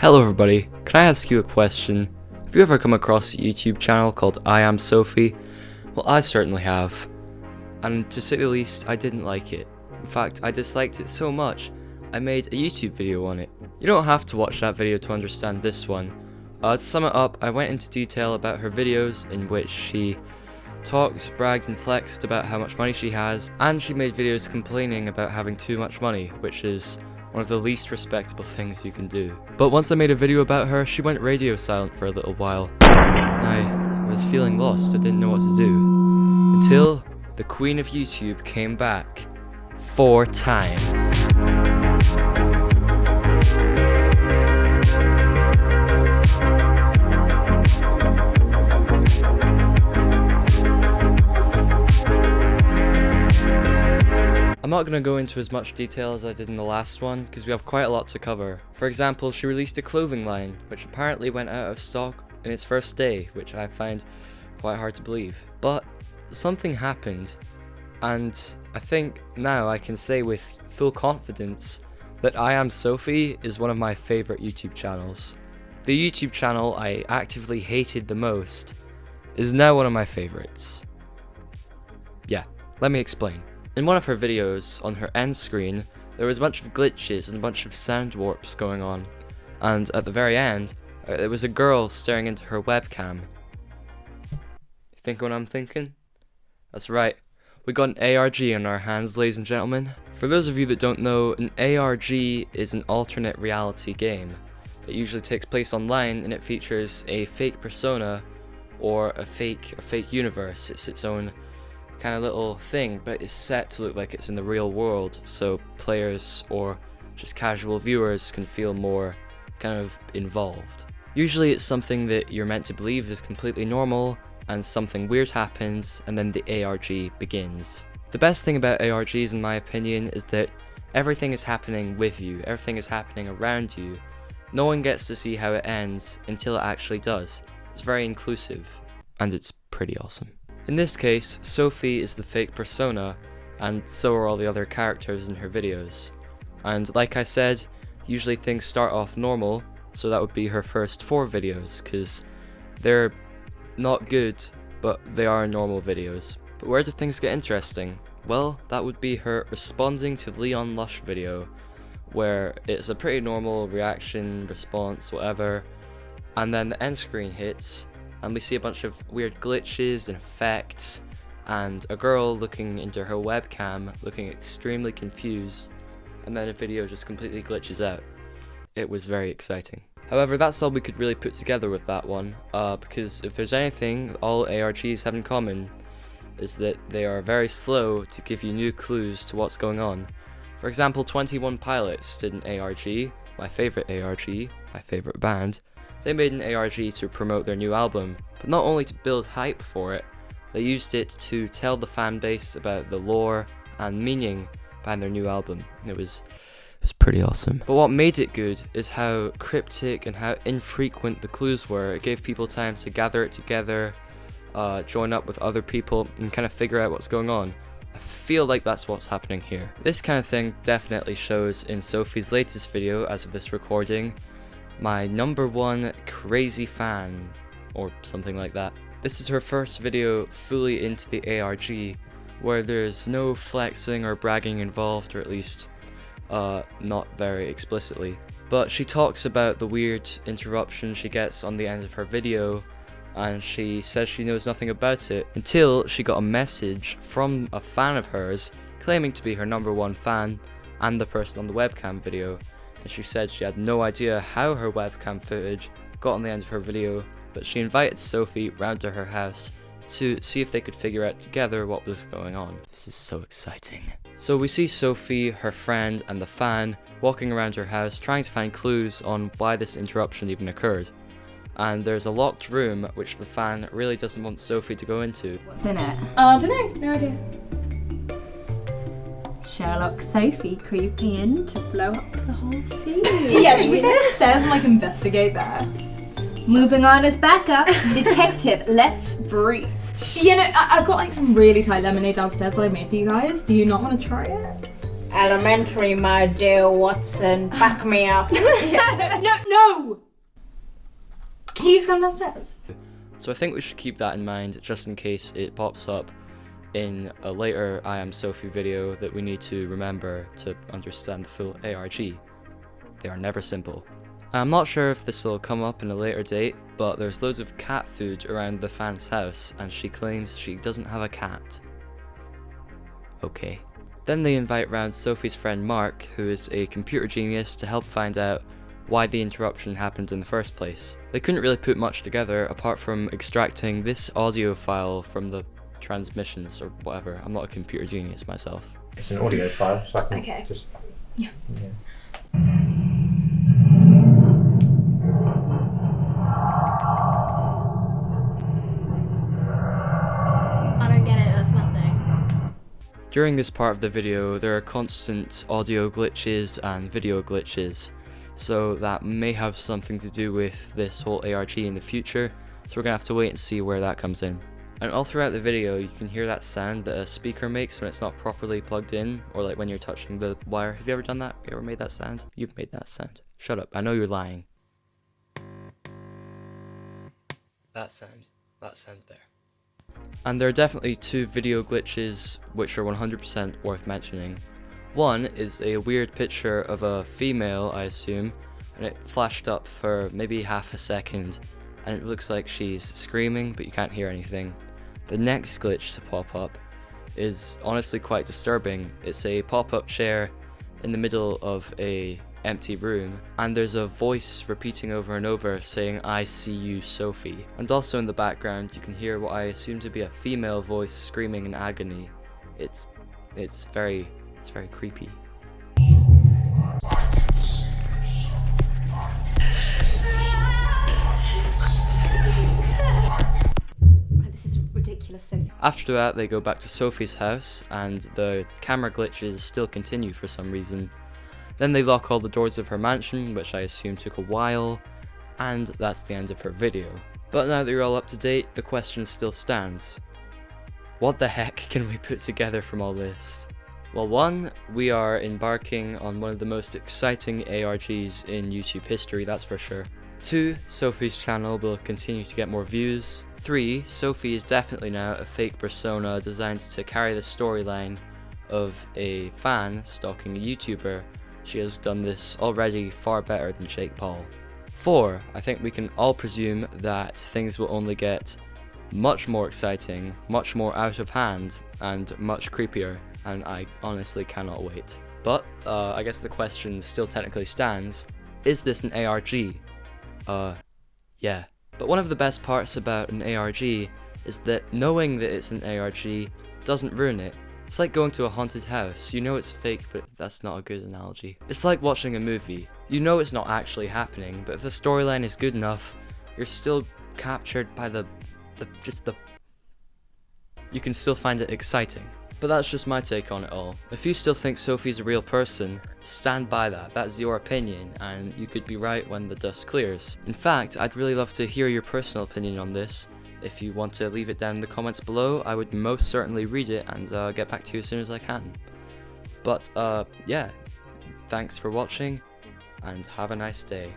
Hello everybody, can I ask you a question? Have you ever come across a YouTube channel called I Am Sophie? Well, I certainly have. And to say the least, I didn't like it. In fact, I disliked it so much, I made a YouTube video on it. You don't have to watch that video to understand this one. To sum it up, I went into detail about her videos in which she talked, bragged and flexed about how much money she has, and she made videos complaining about having too much money, which is one of the least respectable things you can do. But once I made a video about her, she went radio silent for a little while. I was feeling lost, I didn't know what to do. Until the Queen of YouTube came back 4 times. I'm not going to go into as much detail as I did in the last one, because we have quite a lot to cover. For example, she released a clothing line, which apparently went out of stock in its first day, which I find quite hard to believe. But something happened, and I think now I can say with full confidence that I Am Sophie is one of my favourite YouTube channels. The YouTube channel I actively hated the most is now one of my favourites. Yeah, let me explain. In one of her videos, on her end screen, there was a bunch of glitches and a bunch of sound warps going on, and at the very end, there was a girl staring into her webcam. You think what I'm thinking? That's right, we got an ARG on our hands, ladies and gentlemen. For those of you that don't know, an ARG is an alternate reality game. It usually takes place online and it features a fake persona or a fake universe. It's its own kind of little thing, but it's set to look like it's in the real world, so players or just casual viewers can feel more kind of involved. Usually it's something that you're meant to believe is completely normal, and something weird happens, and then the ARG begins. The best thing about ARGs, in my opinion, is that everything is happening with you, everything is happening around you. No one gets to see how it ends until it actually does. It's very inclusive, and it's pretty awesome. In this case, Sophie is the fake persona, and so are all the other characters in her videos. And like I said, usually things start off normal, so that would be her first 4 videos, because they're not good, but they are normal videos. But where do things get interesting? Well, that would be her responding to the Leon Lush video, where it's a pretty normal reaction, response, whatever, and then the end screen hits, and we see a bunch of weird glitches and effects, and a girl looking into her webcam, looking extremely confused, and then a video just completely glitches out. It was very exciting. However, that's all we could really put together with that one, because if there's anything all ARGs have in common, is that they are very slow to give you new clues to what's going on. For example, 21 Pilots did an ARG, my favourite ARG, my favourite band. They made an ARG to promote their new album, but not only to build hype for it, they used it to tell the fan base about the lore and meaning behind their new album. It was pretty awesome. But what made it good is how cryptic and how infrequent the clues were. It gave people time to gather it together, join up with other people, and kind of figure out what's going on. I feel like that's what's happening here. This kind of thing definitely shows in Sophie's latest video as of this recording, my #1 crazy fan, or something like that. This is her first video fully into the ARG, where there's no flexing or bragging involved, or at least not very explicitly. But she talks about the weird interruption she gets on the end of her video, and she says she knows nothing about it until she got a message from a fan of hers claiming to be her #1 fan and the person on the webcam video. And she said she had no idea how her webcam footage got on the end of her video, but she invited Sophie round to her house to see if they could figure out together what was going on. This is so exciting. So we see Sophie, her friend, and the fan walking around her house trying to find clues on why this interruption even occurred. And there's a locked room which the fan really doesn't want Sophie to go into. What's in it? I don't know, no idea. Sherlock Sophie creeping in to blow up the whole scene. Yeah, should we go downstairs and investigate there? Moving on as backup, detective, let's breach. You know, I've got some really tight lemonade downstairs that I made for you guys. Do you not want to try it? Elementary, my dear Watson. Back me up. No! Can you just come downstairs? So I think we should keep that in mind just in case it pops up in a later I Am Sophie video that we need to remember to understand the full ARG. They are never simple. I'm not sure if this will come up in a later date, but there's loads of cat food around the fan's house and she claims she doesn't have a cat. Okay. Then they invite round Sophie's friend Mark, who is a computer genius, to help find out why the interruption happened in the first place. They couldn't really put much together apart from extracting this audio file from the transmissions or whatever. I'm not a computer genius myself. It's an audio file, so I can Okay. just... Yeah. I don't get it, that's nothing. During this part of the video, there are constant audio glitches and video glitches, so that may have something to do with this whole ARG in the future, so we're gonna have to wait and see where that comes in. And all throughout the video, you can hear that sound that a speaker makes when it's not properly plugged in, or like when you're touching the wire. Have you ever done that? Have you ever made that sound? You've made that sound. Shut up, I know you're lying. That sound there. And there are definitely two video glitches which are 100% worth mentioning. One is a weird picture of a female, I assume, and it flashed up for maybe half a second, and it looks like she's screaming, but you can't hear anything. The next glitch to pop up is honestly quite disturbing. It's a pop-up chair in the middle of a empty room, and there's a voice repeating over and over saying, "I see you, Sophie." And also in the background you can hear what I assume to be a female voice screaming in agony. It's very creepy. This is ridiculous, Sophie. After that, they go back to Sophie's house, and the camera glitches still continue for some reason. Then they lock all the doors of her mansion, which I assume took a while, and that's the end of her video. But now that you're all up to date, the question still stands. What the heck can we put together from all this? Well, 1, we are embarking on one of the most exciting ARGs in YouTube history, that's for sure. 2, Sophie's channel will continue to get more views. 3, Sophie is definitely now a fake persona designed to carry the storyline of a fan stalking a YouTuber. She has done this already far better than Jake Paul. 4, I think we can all presume that things will only get much more exciting, much more out of hand, and much creepier, and I honestly cannot wait. But, I guess the question still technically stands, is this an ARG? Yeah. But one of the best parts about an ARG is that knowing that it's an ARG doesn't ruin it. It's like going to a haunted house. You know it's fake, but that's not a good analogy. It's like watching a movie. You know it's not actually happening, but if the storyline is good enough, you're still captured by you can still find it exciting. But that's just my take on it all. If you still think Sophie's a real person, stand by that. That's your opinion, and you could be right when the dust clears. In fact, I'd really love to hear your personal opinion on this. If you want to leave it down in the comments below, I would most certainly read it and get back to you as soon as I can. But yeah, thanks for watching, and have a nice day.